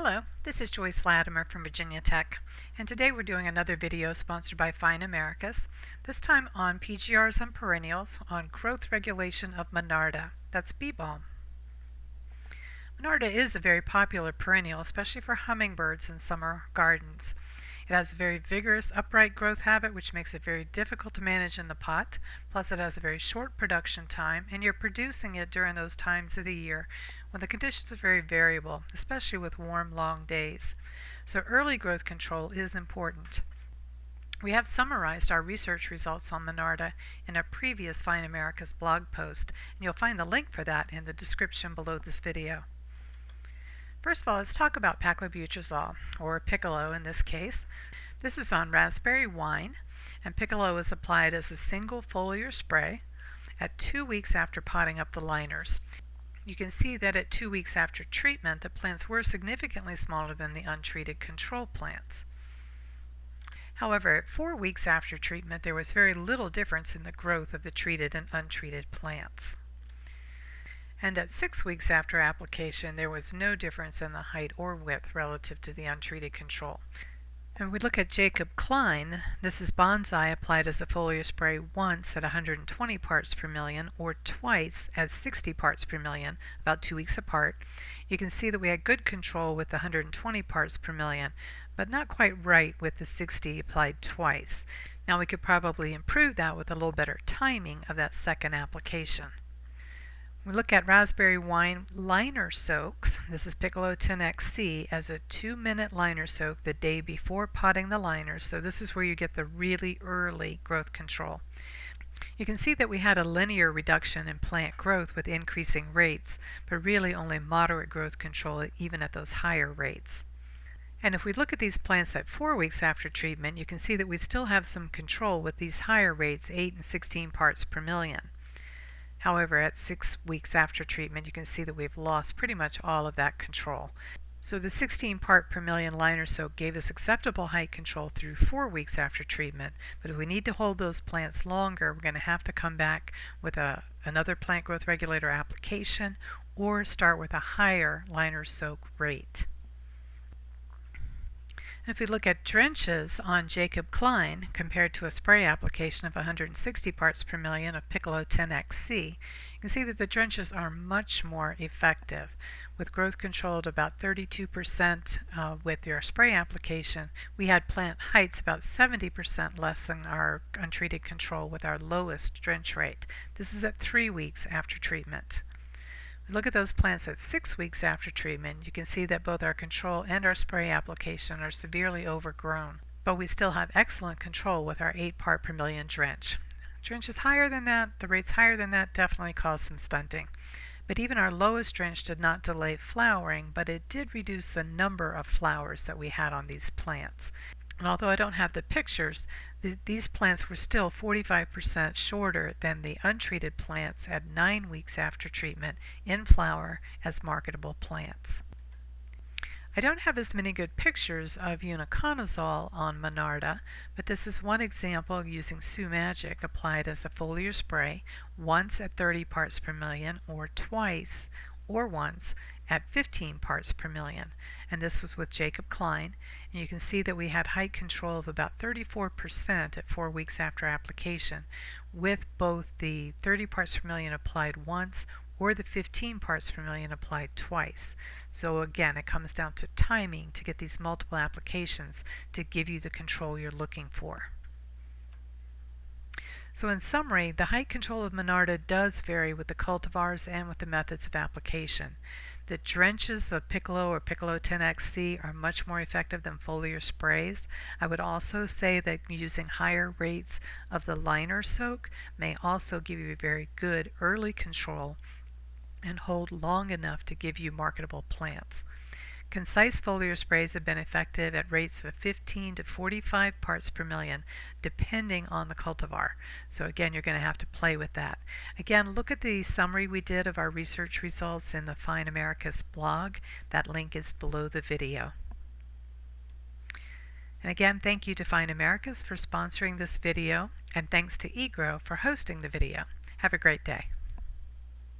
Hello, this is Joyce Latimer from Virginia Tech, and today we're doing another video sponsored by Fine Americas, this time on PGRs and perennials on growth regulation of Monarda. That's beebalm. Monarda is a very popular perennial, especially for hummingbirds in summer gardens. It has a very vigorous upright growth habit, which makes it very difficult to manage in the pot. Plus it has a very short production time, and you're producing it during those times of the year when the conditions are very variable, especially with warm, long days. So early growth control is important. We have summarized our research results on Monarda in a previous Fine Americas blog post, and you'll find the link for that in the description below this video. First of all, let's talk about paclobutrazol, or piccolo in this case. This is on raspberry wine, and piccolo is applied as a single foliar spray at 2 weeks after potting up the liners. You can see that at 2 weeks after treatment, the plants were significantly smaller than the untreated control plants. However, at 4 weeks after treatment, there was very little difference in the growth of the treated and untreated plants. And at 6 weeks after application, there was no difference in the height or width relative to the untreated control. And we look at Jacob Klein. This is bonsai applied as a foliar spray once at 120 parts per million or twice at 60 parts per million, about 2 weeks apart. You can see that we had good control with the 120 parts per million, but not quite right with the 60 applied twice. Now we could probably improve that with a little better timing of that second application. We look at raspberry wine liner soaks. This is Piccolo 10XC as a 2-minute liner soak the day before potting the liners. So this is where you get the really early growth control. You can see that we had a linear reduction in plant growth with increasing rates, but really only moderate growth control even at those higher rates. And if we look at these plants at 4 weeks after treatment, you can see that we still have some control with these higher rates, 8 and 16 parts per million. However, at 6 weeks after treatment, you can see that we've lost pretty much all of that control. So the 16 part per million liner soak gave us acceptable height control through 4 weeks after treatment. But if we need to hold those plants longer, we're going to have to come back with another plant growth regulator application or start with a higher liner soak rate. If we look at drenches on Jacob Klein compared to a spray application of 160 parts per million of Piccolo 10XC, you can see that the drenches are much more effective. With growth control at about 32% with your spray application, we had plant heights about 70% less than our untreated control with our lowest drench rate. This is at 3 weeks after treatment. Look at those plants at 6 weeks after treatment. You can see that both our control and our spray application are severely overgrown, but we still have excellent control with our 8 part per million drench. Drench is higher than that, the rates higher than that definitely cause some stunting. But even our lowest drench did not delay flowering, but it did reduce the number of flowers that we had on these plants. And although I don't have the pictures, these plants were still 45% shorter than the untreated plants at 9 weeks after treatment in flower as marketable plants. I don't have as many good pictures of Uniconazole on Monarda, but this is one example using Sue Magic applied as a foliar spray once at 30 parts per million or twice or once at 15 parts per million, and this was with Jacob Klein, and you can see that we had height control of about 34% at 4 weeks after application with both the 30 parts per million applied once or the 15 parts per million applied twice. So again, it comes down to timing to get these multiple applications to give you the control you're looking for. So in summary, the height control of Monarda does vary with the cultivars and with the methods of application. The drenches of Piccolo or Piccolo 10XC are much more effective than foliar sprays. I would also say that using higher rates of the liner soak may also give you a very good early control and hold long enough to give you marketable plants. Concise foliar sprays have been effective at rates of 15 to 45 parts per million, depending on the cultivar. So again, you're going to have to play with that. Again, look at the summary we did of our research results in the Fine Americas blog. That link is below the video. And again, thank you to Fine Americas for sponsoring this video, and thanks to e-GRO for hosting the video. Have a great day.